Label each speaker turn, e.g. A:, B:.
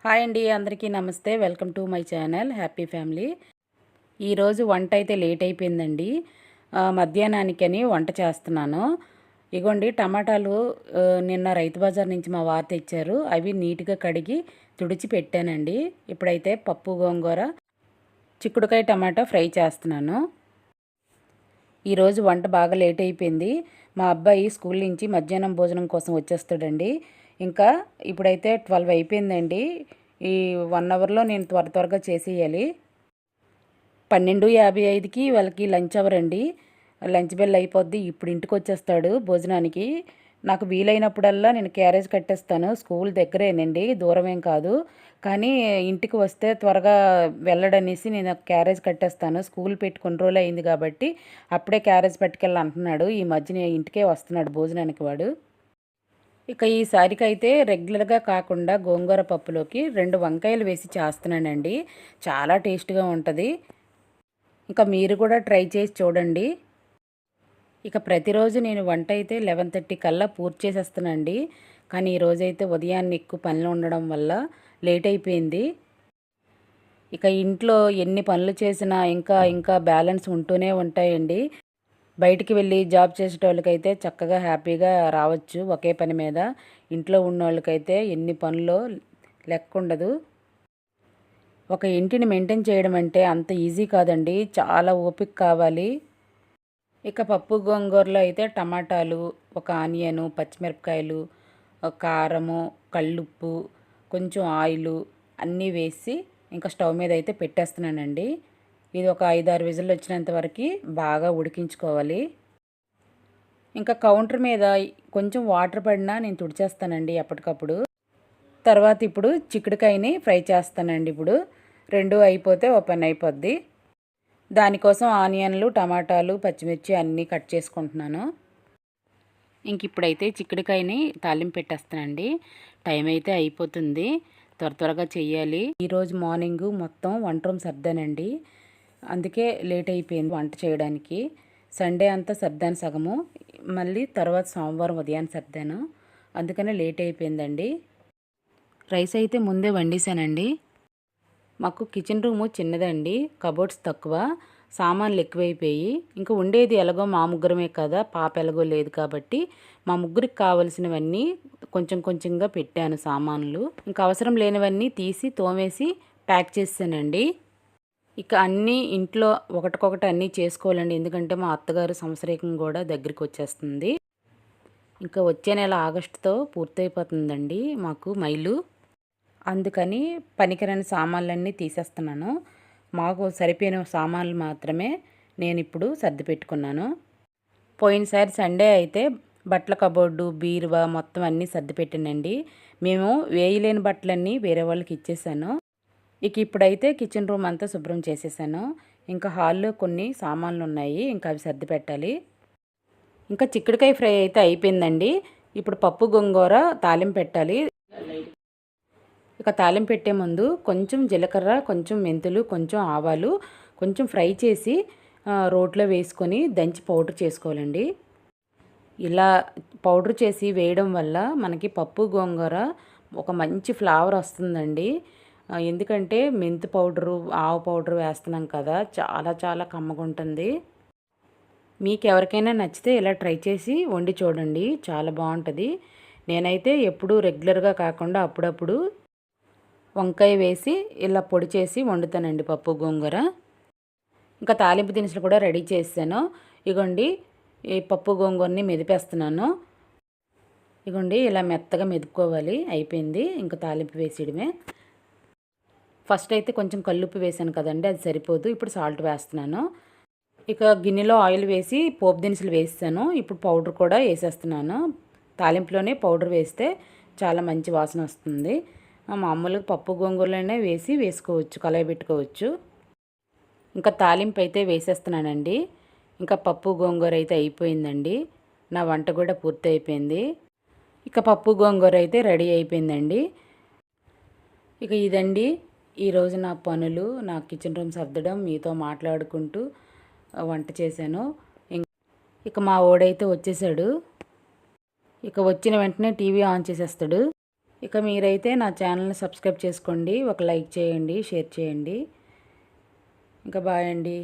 A: Hi అండి, అందరికీ నమస్తే. Welcome to my channel happy family. ఈరోజు వంట అయితే లేట్ అయిపోయిందండి. మధ్యాహ్నానికని వంట చేస్తున్నాను. ఇగోండి టమాటాలు నిన్న రైతు బజార్ నుంచి మా వారు తెచ్చారు. అవి నీట్గా కడిగి తుడిచి పెట్టానండి. ఇప్పుడైతే పప్పు గోంగూర చిక్కుడుకాయ టమాటా ఫ్రై చేస్తున్నాను. ఈరోజు వంట బాగా లేట్ అయిపోయింది. మా అబ్బాయి స్కూల్ నుంచి మధ్యాహ్నం భోజనం కోసం వచ్చేస్తాడండి. ఇంకా ఇప్పుడైతే 12 అయిపోయిందండి. ఈ 1 అవర్లో నేను త్వరగా చేసేయాలి. 12:55కి వాళ్ళకి లంచ్ అవర్ అండి. లంచ్ బెల్ అయిపోద్ది. ఇప్పుడు ఇంటికి వచ్చేస్తాడు భోజనానికి. నాకు వీలైనప్పుడల్లా నేను క్యారేజ్ కట్టేస్తాను. స్కూల్ దగ్గరేనండి, దూరమేం కాదు. కానీ ఇంటికి వస్తే త్వరగా వెళ్ళడనేసి నేను క్యారేజ్ కట్టేస్తాను. స్కూల్ పెట్టి కొన్ని రోజులు అయింది కాబట్టి అప్పుడే క్యారేజ్ పట్టుకెళ్ళి అంటున్నాడు. ఈ మధ్యన ఇంటికే వస్తున్నాడు భోజనానికి వాడు. ఇక ఈసారికి అయితే రెగ్యులర్గా కాకుండా గోంగూర పప్పులోకి 2 వంకాయలు వేసి చేస్తున్నానండి. చాలా టేస్ట్గా ఉంటుంది. ఇంకా మీరు కూడా ట్రై చేసి చూడండి. ఇక ప్రతిరోజు నేను వంట అయితే 11:30 కల్లా పూర్తి చేసేస్తానండి. కానీ ఈరోజైతే ఉదయాన్నే ఎక్కువ పనులు ఉండడం వల్ల లేట్ అయిపోయింది. ఇక ఇంట్లో ఎన్ని పనులు చేసినా ఇంకా ఇంకా బ్యాలెన్స్ ఉంటూనే ఉంటాయండి. బయటికి వెళ్ళి జాబ్ చేసేటోళ్ళకైతే చక్కగా హ్యాపీగా రావచ్చు ఒకే పని మీద. ఇంట్లో ఉన్నోళ్ళకైతే ఎన్ని పనులో లెక్క ఉండదు. ఒక ఇంటిని మెయింటైన్ చేయడం అంటే అంత ఈజీ కాదండి, చాలా ఓపిక కావాలి. ఇక పప్పు గోంగూరలో అయితే టమాటాలు, ఒక ఆనియను, పచ్చిమిరపకాయలు, కారము, కల్లుప్పు, కొంచెం ఆయిలు అన్నీ వేసి ఇంకా స్టవ్ మీద అయితే పెట్టేస్తున్నానండి. ఇది ఒక 5-6 విజిల్లు వచ్చినంత వరకు బాగా ఉడికించుకోవాలి. ఇంకా కౌంటర్ మీద కొంచెం వాటర్ పడినా నేను తుడిచేస్తానండి ఎప్పటికప్పుడు. తర్వాత ఇప్పుడు చిక్కుడుకాయని ఫ్రై చేస్తానండి. ఇప్పుడు 2 అయిపోతే ఓ పని అయిపోద్ది. దానికోసం ఆనియన్లు, టమాటాలు, పచ్చిమిర్చి అన్నీ కట్ చేసుకుంటున్నాను. ఇంక ఇప్పుడైతే చిక్కుడుకాయని తాలింపు పెట్టేస్తానండి. టైం అయితే అయిపోతుంది, త్వరగా చెయ్యాలి. ఈరోజు మార్నింగ్ మొత్తం వంట రూమ్ సర్దానండి. అందుకే లేట్ అయిపోయింది వంట చేయడానికి. సండే అంతా సర్దాను సగము, మళ్ళీ తర్వాత సోమవారం ఉదయాన్ని సర్దాను. అందుకనే లేట్ అయిపోయిందండి. రైస్ అయితే ముందే వండేసానండి. మాకు కిచెన్ రూము చిన్నదండి, కబోర్డ్స్ తక్కువ, సామాన్లు ఎక్కువైపోయి ఇంకా ఉండేది ఎలాగో మా ముగ్గురమే కదా, పాప ఎలాగో లేదు కాబట్టి మా ముగ్గురికి కావలసినవన్నీ కొంచెం కొంచెంగా పెట్టాను సామాన్లు. ఇంకా అవసరం లేనివన్నీ తీసి తోమేసి ప్యాక్ చేసానండి. ఇక అన్నీ ఇంట్లో ఒకటికొకటి అన్నీ చేసుకోవాలండి. ఎందుకంటే మా అత్తగారు సంవత్సరీకం కూడా దగ్గరికి వచ్చేస్తుంది. ఇంకా వచ్చే నెల ఆగస్టుతో పూర్తయిపోతుందండి మాకు మైలు. అందుకని పనికిరాని సామాన్లన్నీ తీసేస్తున్నాను. మాకు సరిపోయిన సామాన్లు మాత్రమే నేను ఇప్పుడు సర్ది పెట్టుకున్నాను. పోయినసారి సండే అయితే బట్టల కబోర్డు, బీరువా మొత్తం అన్నీ సర్ది పెట్టానండి. మేము వేయలేని బట్టలన్నీ వేరే వాళ్ళకి ఇచ్చేసాను. ఇక ఇప్పుడైతే కిచెన్ రూమ్ అంతా శుభ్రం చేసేసాను. ఇంకా హాల్లో కొన్ని సామాన్లు ఉన్నాయి, ఇంకా అవి సర్ది పెట్టాలి. ఇంకా చిక్కుడుకాయ ఫ్రై అయితే అయిపోయిందండి. ఇప్పుడు పప్పు గోంగూర తాలింపు పెట్టాలి. ఇక తాలింపు పెట్టే ముందు కొంచెం జీలకర్ర, కొంచెం మెంతులు, కొంచెం ఆవాలు కొంచెం ఫ్రై చేసి రోట్లో వేసుకొని దంచి పౌడర్ చేసుకోవాలండి. ఇలా పౌడర్ చేసి వేయడం వల్ల మనకి పప్పు గోంగూర ఒక మంచి ఫ్లేవర్ వస్తుందండి. ఎందుకంటే మెంతి పౌడరు, ఆవు పౌడరు వేస్తున్నాం కదా, చాలా చాలా కమ్మగుంటుంది. మీకు ఎవరికైనా నచ్చితే ఇలా ట్రై చేసి వండి చూడండి, చాలా బాగుంటుంది. నేనైతే ఎప్పుడూ రెగ్యులర్గా కాకుండా అప్పుడప్పుడు వంకాయ వేసి ఇలా పొడి చేసి వండుతానండి పప్పు గోంగూర. ఇంకా తాలింపు దినుసులు కూడా రెడీ చేసాను. ఇగోండి ఈ పప్పు గోంగూరని మెదిపేస్తున్నాను. ఇగోండి ఇలా మెత్తగా మెదుపుకోవాలి. అయిపోయింది, ఇంకా తాలింపు వేసేయడమే. ఫస్ట్ అయితే కొంచెం కల్లుప్పు వేసాను కదండి, అది సరిపోదు. ఇప్పుడు సాల్ట్ వేస్తున్నాను. ఇక గిన్నెలో ఆయిల్ వేసి పోపు దినుసులు వేసాను. ఇప్పుడు పౌడర్ కూడా వేసేస్తున్నాను. తాలింపులోనే పౌడర్ వేస్తే చాలా మంచి వాసన వస్తుంది. మామూలుగా పప్పు గోంగూరలోనే వేసుకోవచ్చు, కలయి పెట్టుకోవచ్చు. ఇంకా తాలింపు అయితే వేసేస్తున్నానండి. ఇంకా పప్పు గోంగూర అయితే అయిపోయిందండి. నా వంట కూడా పూర్తి అయిపోయింది. ఇక పప్పు గోంగూర అయితే రెడీ అయిపోయిందండి. ఇక ఇదండి ఈరోజు నా పనులు. నా కిచెన్ రూమ్ సర్దడం, మీతో మాట్లాడుకుంటూ వంట చేశాను. ఇక మా ఓడైతే వచ్చేసాడు. ఇక వచ్చిన వెంటనే టీవీ ఆన్ చేసేస్తాడు. ఇక మీరైతే నా ఛానల్ని సబ్స్క్రైబ్ చేసుకోండి, ఒక లైక్ చేయండి, షేర్ చేయండి. ఇంకా బాయ్ అండి.